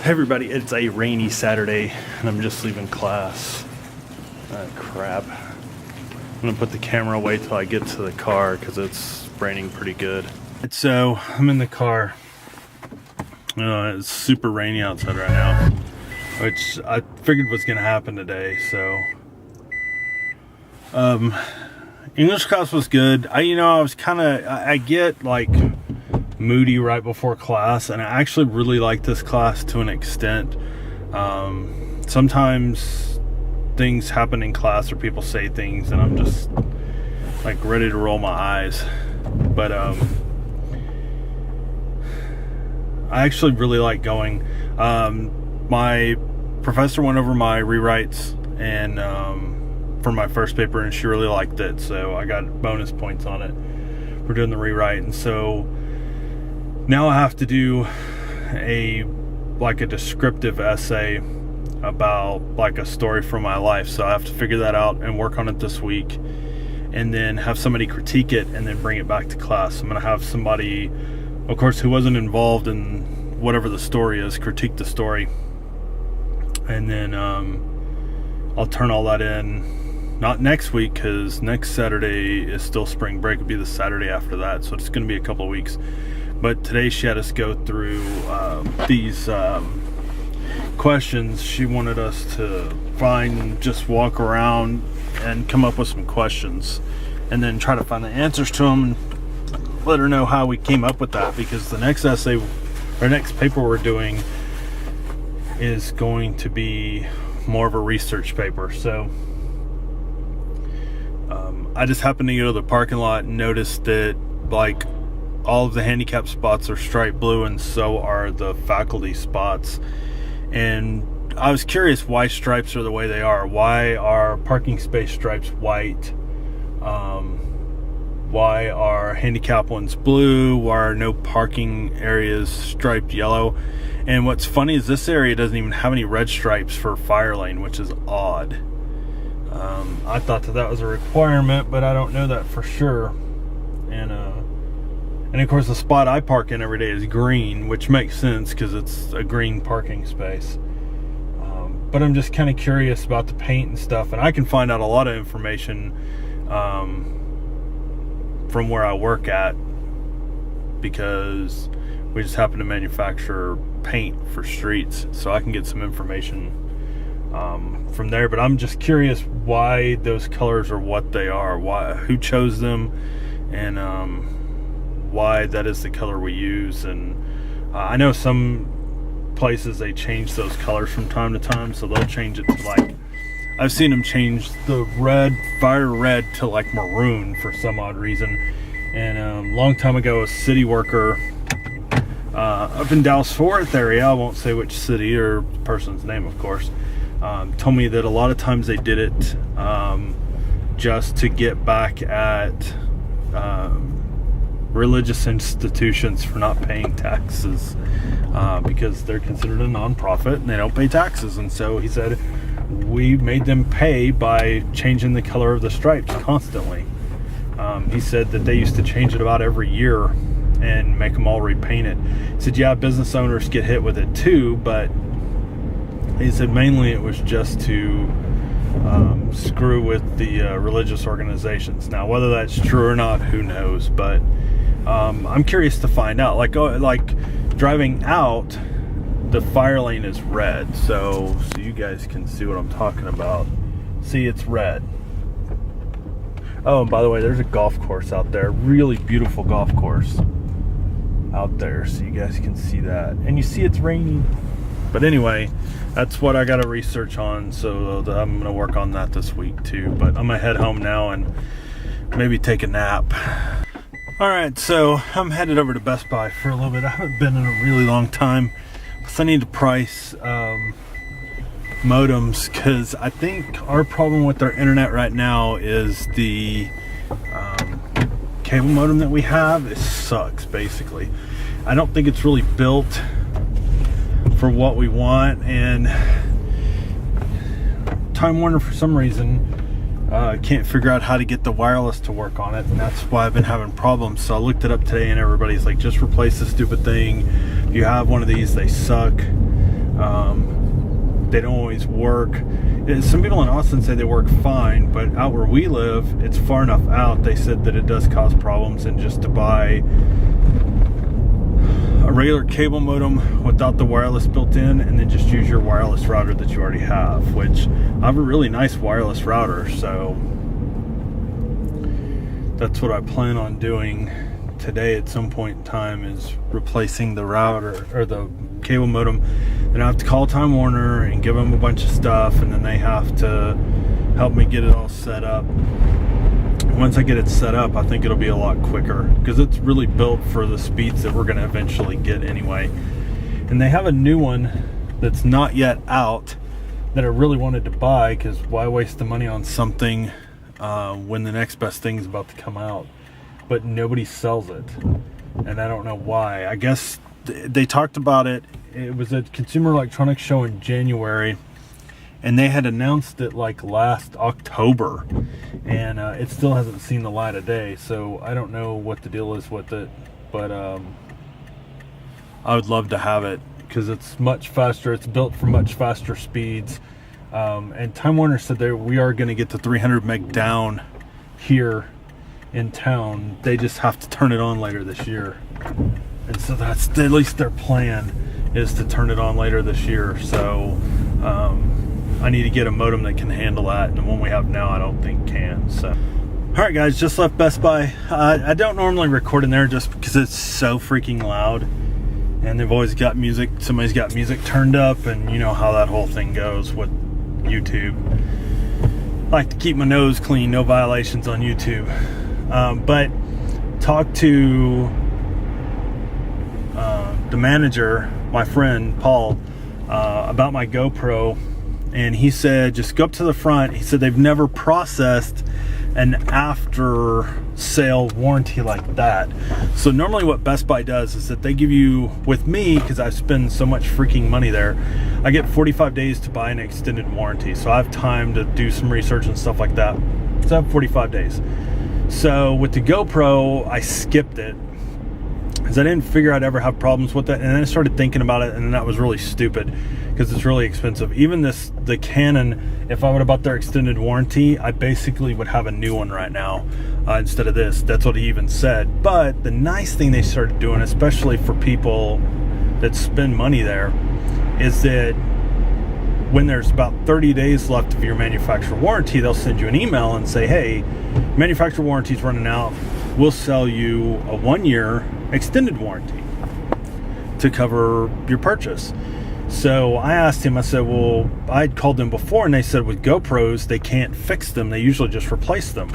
Hey everybody, it's a rainy Saturday and I'm just leaving class. Crap. I'm gonna put the camera away till I get to the car because it's raining pretty good. So I'm in the car. It's super rainy outside right now, which I figured was gonna happen today. So English class was good. I was I get like moody right before class, and I actually really like this class to an extent. Sometimes things happen in class or people say things and I'm just like ready to roll my eyes, but I actually really like going. My professor went over my rewrites and for my first paper, and she really liked it, so I got bonus points on it for doing the rewrite. And so now I have to do a descriptive essay about like a story from my life. So I have to figure that out and work on it this week, and then have somebody critique it and then bring it back to class. I'm going to have somebody, of course, who wasn't involved in whatever the story is, critique the story. And then I'll turn all that in, not next week, because next Saturday is still spring break. It'll be the Saturday after that, so it's going to be a couple of weeks. But today she had us go through these questions. She wanted us to just walk around and come up with some questions and then try to find the answers to them and let her know how we came up with that, because the next essay or next paper we're doing is going to be more of a research paper. So I just happened to go to the parking lot and noticed that like all of the handicap spots are striped blue, and so are the faculty spots. And I was curious why stripes are the way they are. Why are parking space stripes white? Why are handicap ones blue? Why are no parking areas striped yellow? And what's funny is this area doesn't even have any red stripes for fire lane, which is odd. I thought that was a requirement, but I don't know that for sure. And of course the spot I park in every day is green, which makes sense because it's a green parking space. But I'm just kind of curious about the paint and stuff, and I can find out a lot of information from where I work at, because we just happen to manufacture paint for streets, so I can get some information from there. But I'm just curious why those colors are what they are, who chose them, and why that is the color we use. And I know some places they change those colors from time to time, so they'll change it to like, I've seen them change the fire red to like maroon for some odd reason. And a long time ago, a city worker up in Dallas-Fort Worth area, I won't say which city or person's name, of course, told me that a lot of times they did it just to get back at religious institutions for not paying taxes, because they're considered a non-profit and they don't pay taxes. And so he said, we made them pay by changing the color of the stripes constantly. He said that they used to change it about every year and make them all repainted. He said, yeah, business owners get hit with it too, but he said mainly it was just to screw with the religious organizations. Now, whether that's true or not, who knows? But I'm curious to find out. Like driving out, the fire lane is red, so you guys can see what I'm talking about. See, it's red. Oh, and by the way, there's a golf course out there, really beautiful golf course out there, so you guys can see that. And you see it's raining. But anyway, that's what I got to research on, so I'm going to work on that this week too. But I'm going to head home now and maybe take a nap. Alright, so I'm headed over to Best Buy for a little bit. I haven't been in a really long time. Plus I need to price modems, because I think our problem with our internet right now is the cable modem that we have. It sucks, basically. I don't think it's really built for what we want, and Time Warner for some reason can't figure out how to get the wireless to work on it, and that's why I've been having problems. So I looked it up today and everybody's like, just replace the stupid thing. If you have one of these, they suck. They don't always work. Some people in Austin say they work fine, but out where we live, it's far enough out. They said that it does cause problems, and just to buy a regular cable modem without the wireless built in, and then just use your wireless router that you already have, which I have a really nice wireless router, so that's what I plan on doing today at some point in time, is replacing the router or the cable modem. Then I have to call Time Warner and give them a bunch of stuff, and then they have to help me get it all set up. Once I get it set up, I think it'll be a lot quicker, because it's really built for the speeds that we're going to eventually get anyway. And they have a new one that's not yet out that I really wanted to buy, because why waste the money on something when the next best thing is about to come out? But nobody sells it, and I don't know why. I guess they talked about it. It was a Consumer Electronics Show in January, and they had announced it like last October, and it still hasn't seen the light of day. So I don't know what the deal is with it, but I would love to have it, because it's much faster. It's built for much faster speeds, and Time Warner said that we are going to get the 300 meg down here in town. They just have to turn it on later this year, and so that's at least their plan, is to turn it on later this year. So I need to get a modem that can handle that, and the one we have now I don't think can. So alright guys, just left Best Buy. I don't normally record in there just because it's so freaking loud, and they've always got music, somebody's got music turned up, and you know how that whole thing goes with YouTube. I like to keep my nose clean, no violations on YouTube. But talked to the manager, my friend Paul, about my GoPro, and he said just go up to the front. He said they've never processed an after sale warranty like that. So normally what Best Buy does is that they give you, with me, because I spend so much freaking money there, I get 45 days to buy an extended warranty, so I have time to do some research and stuff like that. So I have 45 days. So with the GoPro, I skipped it because I didn't figure I'd ever have problems with it. And then I started thinking about it, and then that was really stupid because it's really expensive. Even the Canon, if I would have bought their extended warranty, I basically would have a new one right now instead of this. That's what he even said. But the nice thing they started doing, especially for people that spend money there, is that when there's about 30 days left of your manufacturer warranty, they'll send you an email and say, hey, manufacturer warranty's running out. We'll sell you a 1-year extended warranty to cover your purchase. So I asked him, I said, well, I'd called them before, and they said with GoPros, they can't fix them. They usually just replace them.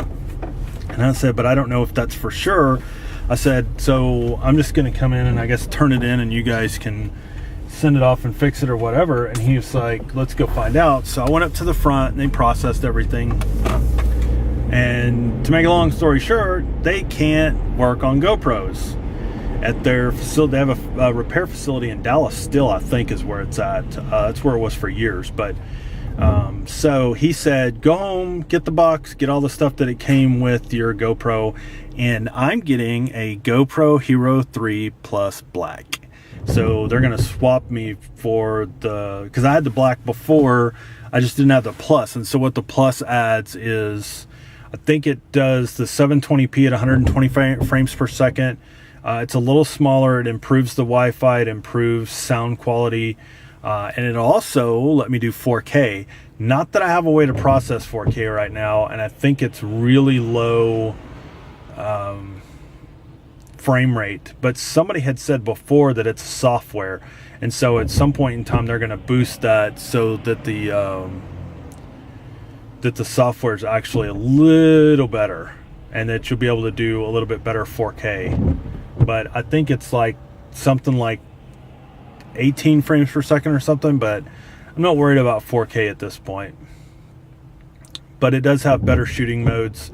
And I said, but I don't know if that's for sure. I said, so I'm just going to come in and I guess turn it in, and you guys can send it off and fix it or whatever. And he was like, let's go find out. So I went up to the front, and they processed everything. And to make a long story short, they can't work on GoPros at their facility. They have a repair facility in Dallas still, I think is where it's at. That's where it was for years. But so he said, go home, get the box, get all the stuff that it came with your GoPro, and I'm getting a GoPro Hero 3 Plus Black. So they're going to swap me for because I had the black before, I just didn't have the plus. And so what the plus adds is, I think it does the 720p at 120 frames per second. It's a little smaller. It improves the Wi-Fi. It improves sound quality. And it also let me do 4K. Not that I have a way to process 4K right now, and I think it's really low frame rate. But somebody had said before that it's software, and so at some point in time they're going to boost that so that the software is actually a little better, and that you'll be able to do a little bit better 4K. But I think it's like something like 18 frames per second or something, but I'm not worried about 4K at this point. But it does have better shooting modes.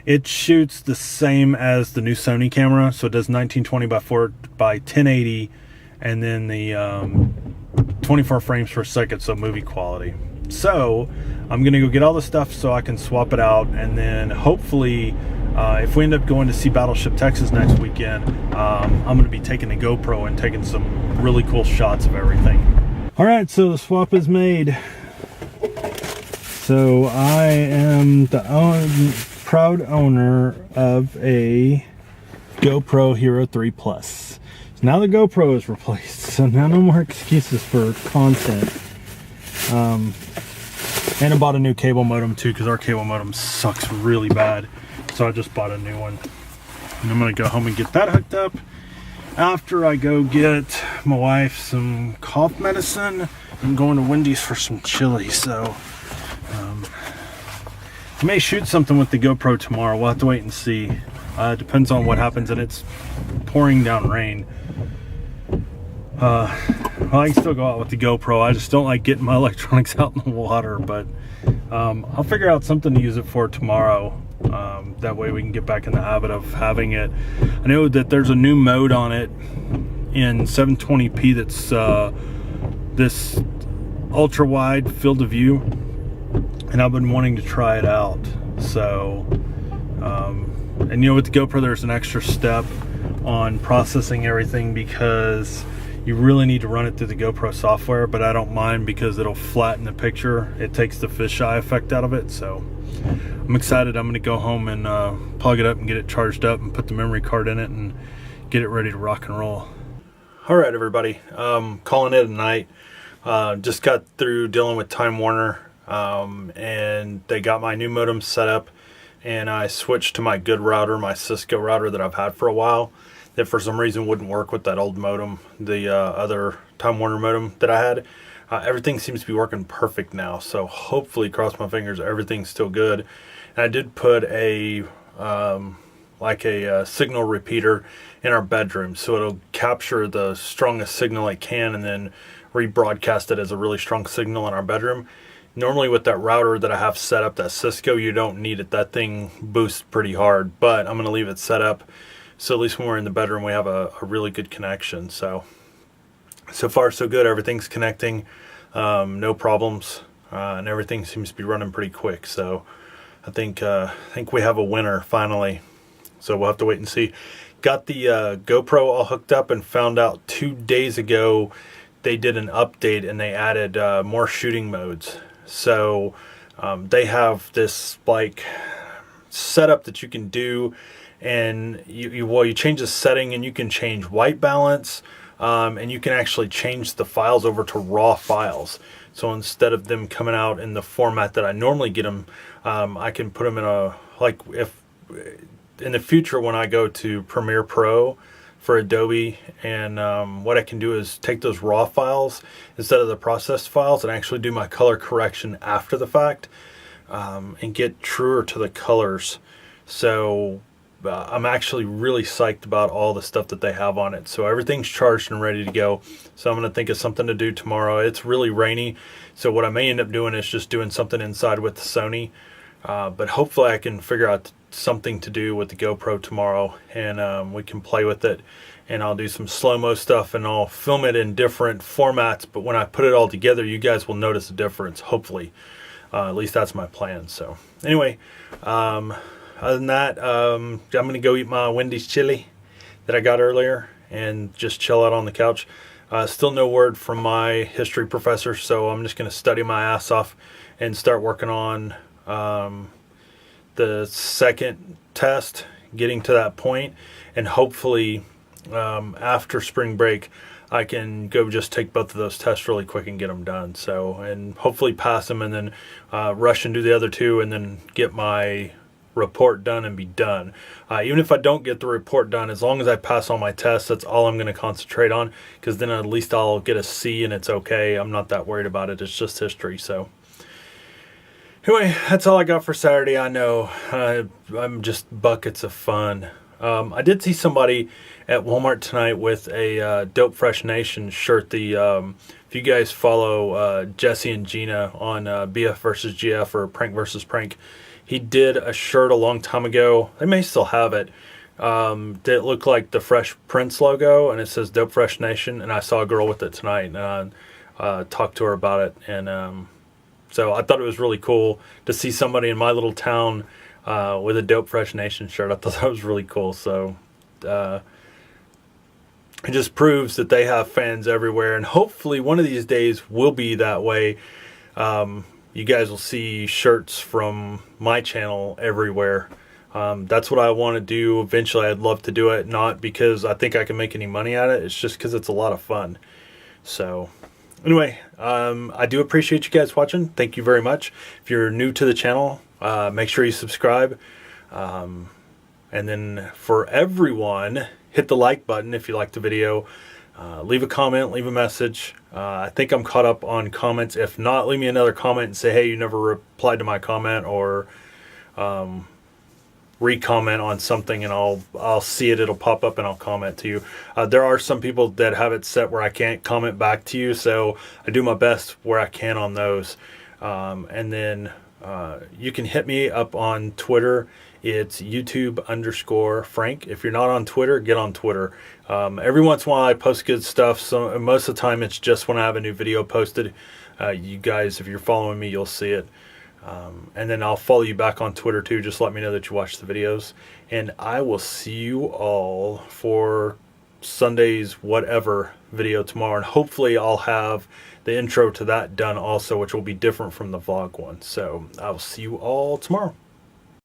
It shoots the same as the new Sony camera, so it does 1920 by 1080, and then the 24 frames per second, so movie quality. So I'm gonna go get all the stuff so I can swap it out, and then hopefully if we end up going to see Battleship Texas next weekend, I'm going to be taking a GoPro and taking some really cool shots of everything. All right, so the swap is made. So I am the proud owner of a GoPro Hero 3 Plus. So now the GoPro is replaced, so now no more excuses for content. And I bought a new cable modem too, because our cable modem sucks really bad. So I just bought a new one. And I'm gonna go home and get that hooked up after I go get my wife some cough medicine. I'm going to Wendy's for some chili, so I may shoot something with the GoPro tomorrow. We'll have to wait and see. It depends on what happens, and it's pouring down rain. Well, I can still go out with the GoPro. I just don't like getting my electronics out in the water, but I'll figure out something to use it for tomorrow. That way we can get back in the habit of having it. I know that there's a new mode on it in 720p that's this ultra wide field of view, and I've been wanting to try it out. So and you know, with the GoPro there's an extra step on processing everything, because you really need to run it through the GoPro software, but I don't mind because it'll flatten the picture. It takes the fisheye effect out of it. So I'm excited. I'm going to go home and plug it up and get it charged up and put the memory card in it and get it ready to rock and roll. All right, everybody. Calling it a night. Just got through dealing with Time Warner, and they got my new modem set up, and I switched to my good router, my Cisco router that I've had for a while, that for some reason wouldn't work with that old modem, the other Time Warner modem that I had. Everything seems to be working perfect now, so hopefully, cross my fingers, everything's still good. And I did put a signal repeater in our bedroom, so it'll capture the strongest signal it can and then rebroadcast it as a really strong signal in our bedroom. Normally with that router that I have set up, that Cisco, you don't need it. That thing boosts pretty hard, but I'm going to leave it set up so at least when we're in the bedroom we have a really good connection. So far so good. Everything's connecting, no problems, and everything seems to be running pretty quick. So I think we have a winner finally. So we'll have to wait and see. Got the GoPro all hooked up and found out 2 days ago they did an update and they added more shooting modes. So they have this like setup that you can do, and you change the setting and you can change white balance, and you can actually change the files over to raw files. So instead of them coming out in the format that I normally get them, I can put them in a, like, if in the future when I go to Premiere Pro for Adobe, and what I can do is take those raw files instead of the processed files and actually do my color correction after the fact, and get truer to the colors. So I'm actually really psyched about all the stuff that they have on it. So everything's charged and ready to go. So I'm going to think of something to do tomorrow. It's really rainy, so what I may end up doing is just doing something inside with the Sony. But hopefully I can figure out something to do with the GoPro tomorrow, and we can play with it, and I'll do some slow-mo stuff, and I'll film it in different formats, but when I put it all together you guys will notice a difference, hopefully. At least that's my plan. So anyway, other than that, I'm going to go eat my Wendy's chili that I got earlier and just chill out on the couch. Still no word from my history professor, so I'm just going to study my ass off and start working on the second test, getting to that point, and hopefully after spring break I can go just take both of those tests really quick and get them done. So, and hopefully pass them, and then rush and do the other two, and then get my report done and be done. Even if I don't get the report done, as long as I pass all my tests, that's all I'm going to concentrate on, because then at least I'll get a C and it's okay. I'm not that worried about it. It's just history. So anyway, that's all I got for Saturday. I know I'm just buckets of fun. I did see somebody at Walmart tonight with a Dope Fresh Nation shirt. If you guys follow Jesse and Gina on BF versus GF or Prank versus Prank, he did a shirt a long time ago. They may still have it. That looked like the Fresh Prince logo, and it says Dope Fresh Nation. And I saw a girl with it tonight, and talked to her about it. And so I thought it was really cool to see somebody in my little town with a Dope Fresh Nation shirt. I thought that was really cool. So it just proves that they have fans everywhere, and hopefully one of these days will be that way. You guys will see shirts from my channel everywhere. That's what I want to do. Eventually I'd love to do it, not because I think I can make any money at it. It's just because it's a lot of fun. So anyway, I do appreciate you guys watching. Thank you very much. If you're new to the channel, make sure you subscribe. And then for everyone, hit the like button if you liked the video. Leave a comment, leave a message. I think I'm caught up on comments. If not, leave me another comment and say, hey, you never replied to my comment, or re-comment on something, and I'll see it. It'll pop up and I'll comment to you. There are some people that have it set where I can't comment back to you, so I do my best where I can on those. And then you can hit me up on Twitter. It's YouTube_Frank. If you're not on Twitter, get on Twitter. Every once in a while I post good stuff. So most of the time it's just when I have a new video posted. You guys, if you're following me, you'll see it. And then I'll follow you back on Twitter too. Just let me know that you watch the videos. And I will see you all for Sunday's whatever video tomorrow. And hopefully I'll have the intro to that done also, which will be different from the vlog one. So I will see you all tomorrow.